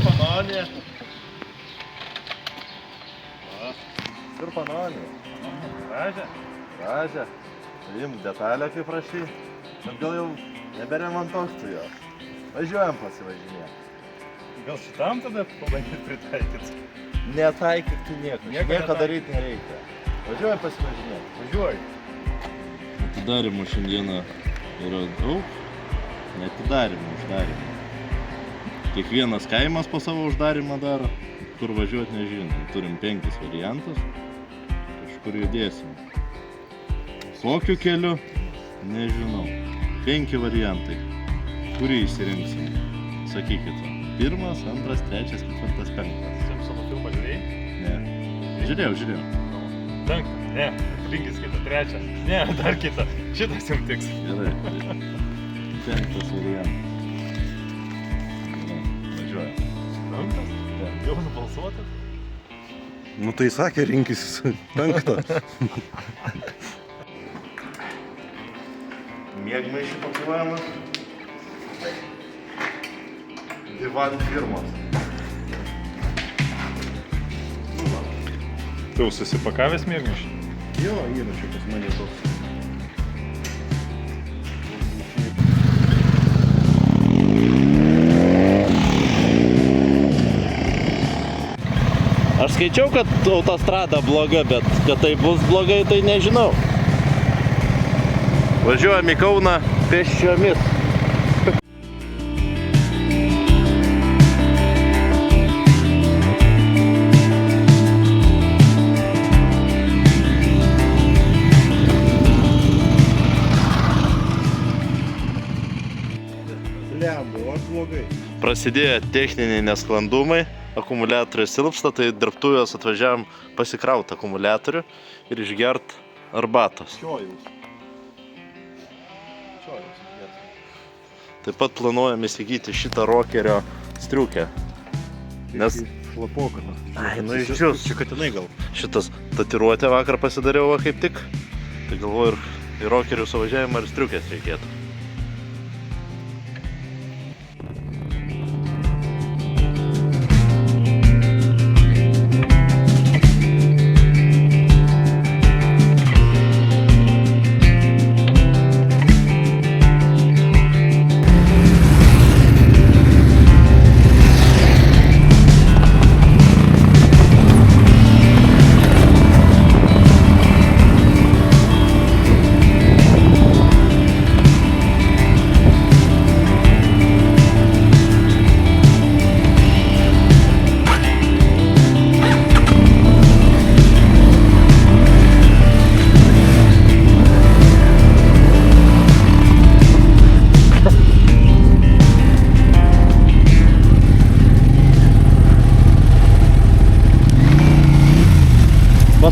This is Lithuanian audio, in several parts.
Panonė. Ir Panonė. Gražią. Gražią. Imk detalę kaip prašy. Bet gal jau neberemontuos tu jo. Važiuojam pasivažinėti. Gal šitam tada pabandyti pritaikyti? Netaikyk tu nieko daryti nereikia. Važiuojam pasivažinėti. Važiuoju. Atidarimų šiandieną yra daug. Neatidarimų, uždarimų. Kiekvienas kaimas po savo uždarimą daro. Kur važiuoti nežinom. Turim 5 variantus. Kažkur judėsim. Kokiu keliu? Nežinau. 5 variantai. Kurį išsirinksim? Sakykit. 1, 2, 3, 4, 5. Simpsono filmą žiūrėjai? Ne. Žiūrėjau. 5. Ne. Rinkis kitą. 3. Ne, dar kitą. Šitas jums tiks. Gerai. 5 variantas. Važiuojam. 5? Jau nubalsuotas? Nu tai sakė, rinkis 5. Miegmaišį pakuojamas. Divan firmos. Tu susipakavęs miegmaišį? Jo, yra čia pas mane toks. Aš skaičiau, kad autostrada bloga, bet kad tai bus blogai, tai nežinau. Važiuojam į Kauną pėsčiomis. Lembu, aš blogai. Prasidėjo techniniai nesklandumai. Akumuliatorius silpsta, tai dirbtuvės atvažiavam pasikrauti akumuliatorių ir išgert arbatos. Čiojaus. Taip pat planuojam įsigyti šitą rokerio striukę. Nes... Šlapokanas. Ai, nu išdžius. Čia katinai gal. Šitas tatuiruotę vakar pasidariau va kaip tik. Tai galvoju ir į rokerių suvažiavimą ir striukės reikėtų.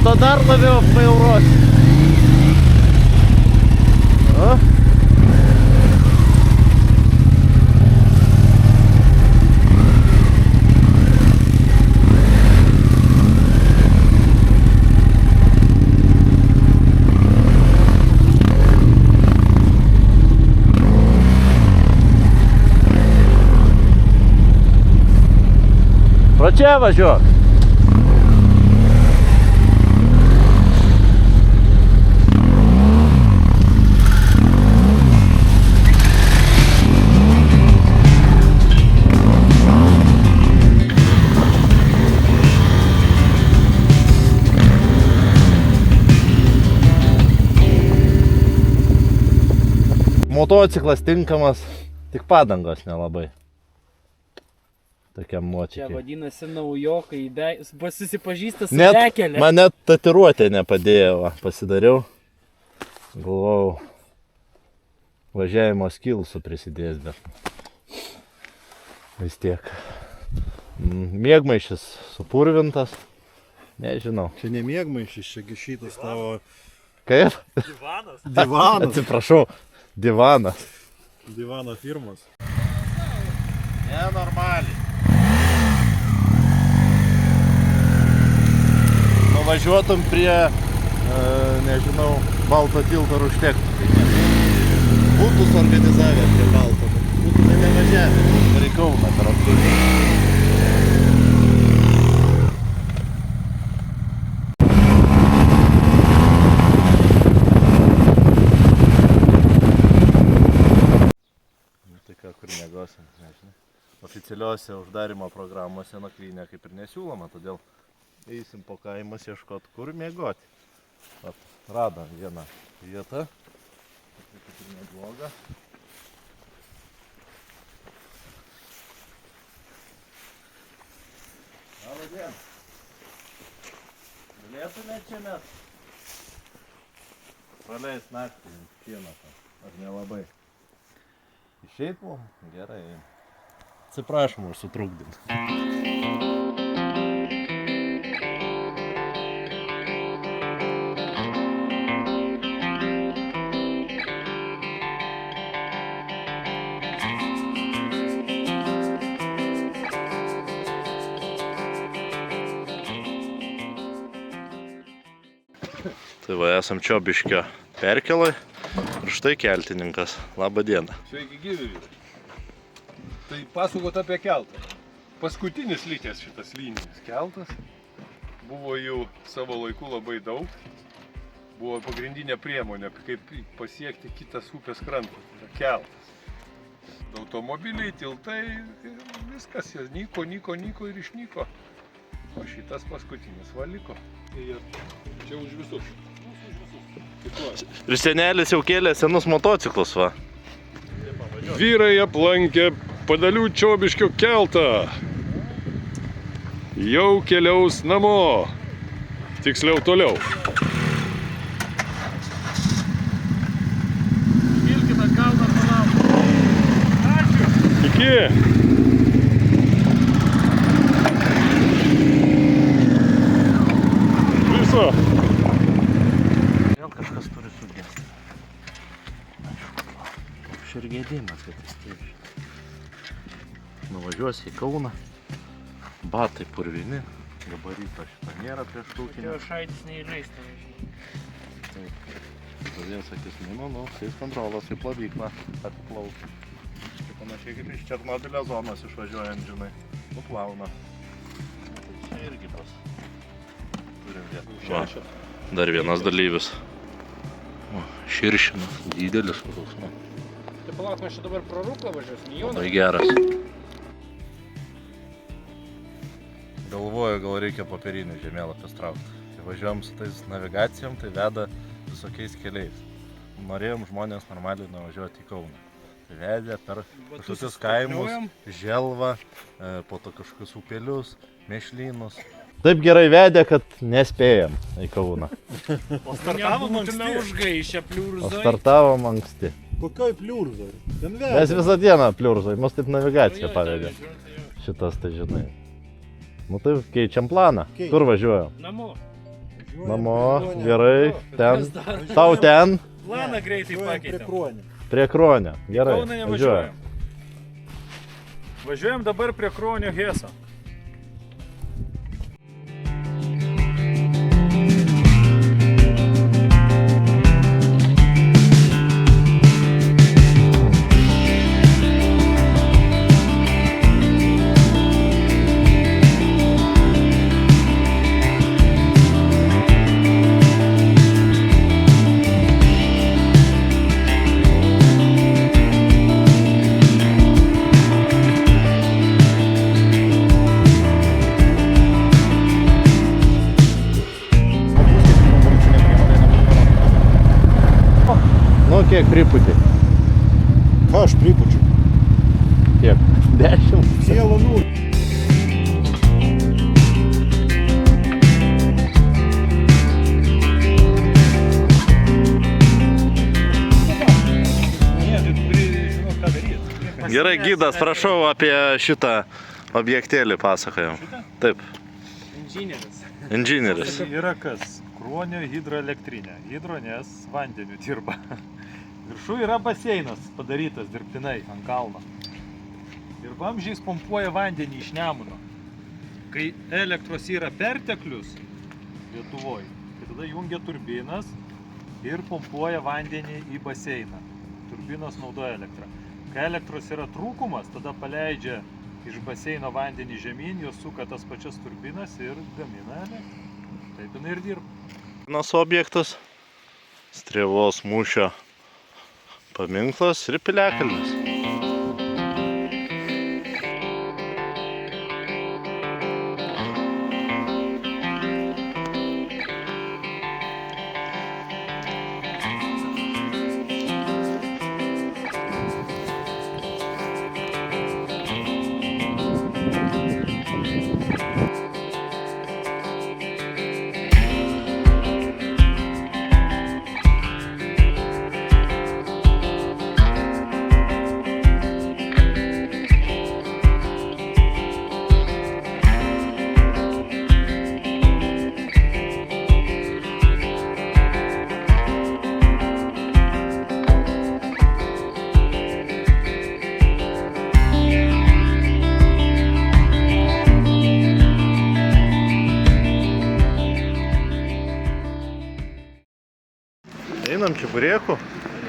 To dar labiau apvairuosi. Pro čia važiuok. Motociklas tinkamas, tik padangos nelabai. Tokiam Čia močikiai. vadinasi naujokai, susipažįsta su bekelė. Man net tatuiruotė nepadėjo, va, pasidariau. Galvojau, važiavimo skilsų prisidės, bet vis tiek. Miegmaišis supurvintas, nežinau. Čia ne miegmaišis, čia šitas tavo Kaip? Divanas. divanas. Atsiprašau, divanas. Divano firmos. Nenormaliai. Nuvažiuotum prie, nežinau, Balto tilto ir užtektų. Būtų suorganizavę prie Balto, būtų nevažiavę. Reikia Kauną per aptūrį. oficialiuose uždarimo programuose nakvynė kaip ir nesiūloma, todėl eisim po kaimus ieškot, kur miegoti. Vat, radom vieną vietą, kaip ir nebloga. Labą dieną. Galėtumėt čia mes praleist naktį šieną, ar nelabai? Išeit mum? Gerai. Atsiprašom už sutrukdymą. Tai va, esam Čiobiškio perkeloj ir štai keltininkas. Labą dieną. Sveiki gyvi vyrai. Tai pasakot apie keltą. Paskutinis likęs šitas linijinis keltas. Buvo jų savo laiku labai daug. Buvo pagrindinė priemonė, kaip pasiekti kitas upės krantą. Tai yra keltas. Automobiliai, tiltai, viskas. Jie nyko ir išnyko. O šitas paskutinis va liko. Ir čia už visus. Ir senelis jau kėlė senus motociklus, va. Vyrai aplankė Padalių Čiobiškio keltą. Jau keliaus namo. Tiksliau toliau. Vilkina kalną palauk. Ačiū. Iki. Viso. Vėl kažkas turi sugesti. Širgėdimas, kad jis tėvi. Nuvažiuosi į Kauną. Batai purvini. Gabarito šitą nėra prieš tūkinį. Jo šaitis neįleista, žinai. Taip. Todėl sakys, kai kontrolas į plovyklą atplaus. Tai panašiai kaip iš Černobylio zonos išvažiuojant, žinai. Nuplauna. Tai čia irgi pas. Turim vietą. Dar vienas dalyvis. Širšinas, didelis koks. Tai palauk, mes čia dabar pro Ruklą važiuosim, į Joną. Labai geras. Galvoju, gal reikia popierinių žemėlapius traukti. Tai važiuojam su tais navigacijom, tai veda visokiais keliais. Norėjom žmonės normaliai nuvažiuoti į Kauną. Tai vedė per kažkokius kaimus, Želvą, po to kažkokius upelius, mėšlynus. Taip gerai vedė, kad nespėjom į Kauną. O startavom anksti. Užgaišę O pliurzoj. startavom anksti. Kokioj pliurzoj? Ten Mes visą dieną pliurzoj, mus taip navigacija pavedė. Šitas tai žinai. Nu tai keičiam planą. Kur važiuojam? Namo. Namo, gerai, ten. Tau ten, Planą greitai pakeitėm. prie Kruonio. Gerai, Kauną važiuojam. nevažiuojam. Važiuojam dabar prie Kruonio Heso. Nu kiek pripūtė? Ką aš pripučiu? Kiek? 10? Cielo nulį. Gerai, gidas, prašau apie šitą objektėlį pasakojam. Taip, Inžinieris. inžinieris. Yra kas? Kruonio hidroelektrinė. Hidro, nes vandeniu dirba. Viršų yra baseinas padarytas dirbtinai ant kalno. Ir vamzdžiais pompuoja vandenį iš Nemuno. Kai elektros yra perteklius Lietuvoje, tai tada jungia turbinas ir pompuoja vandenį į baseiną. Turbinas naudoja elektrą. Kai elektros yra trūkumas, tada paleidžia iš baseino vandenį žemyn, jos suka tas pačias turbinas ir gamina elektrą. Taip jinai ir dirba. Vienas objektas, Strėvos mūšio paminklas ir piliakalnis.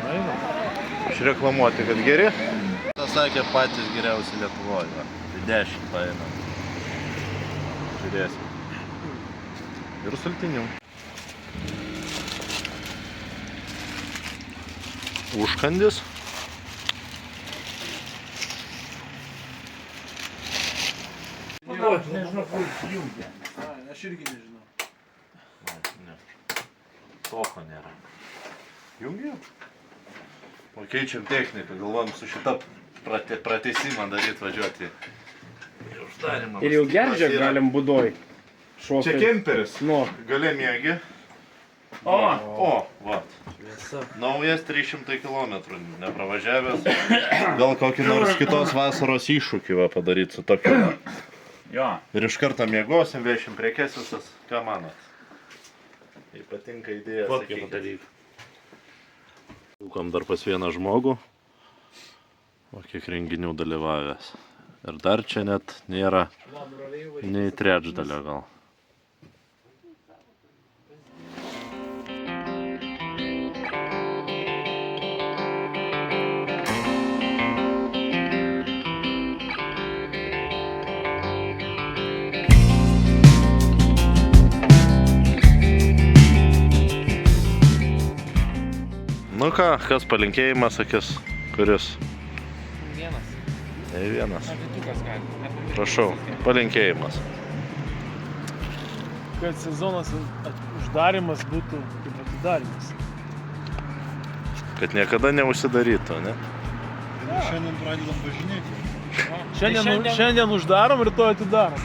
Einam. Išreklamuoti, kad geri. Tas sakė patys geriausi Lietuvoje. Va. Tai 10 paėmėm. Žiūrėsim. Ir sultinių. Užkandis. Aš nežinau, kur jungia. Aš irgi nežinau. Ne. Toko nėra. Jungiu? O keičiam techniką, galvom su šitą pratesimą daryt važiuoti. į uždarimą. Ir jau Stiklas gerdžią yra. galim budoj. Čia kemperis. Nu. Gale miegi. O, va. Naujas 300 km nepravažiavęs. Gal kokį nors kitos vasaros iššūkį va padaryt su tokiu. Jo. Ir iš karto miegosim, vešim prekes visas. Ką manot? Jei patinka idėja, sakykit. Vilkom dar pas vieną žmogų. O kiek renginių dalyvavęs. Ir dar čia net nėra nei trečdalio gal. Nu ką, kas palinkėjimas sakys, kuris? Vienas. Ne vienas. Apitukas gali. Prašau, palinkėjimas. Kad sezonas uždarimas būtų kaip atidarimas. Kad niekada neužsidarytų, ne? Šiandien pradedam važinėti. Šiandien uždarom, rytoj atidarom.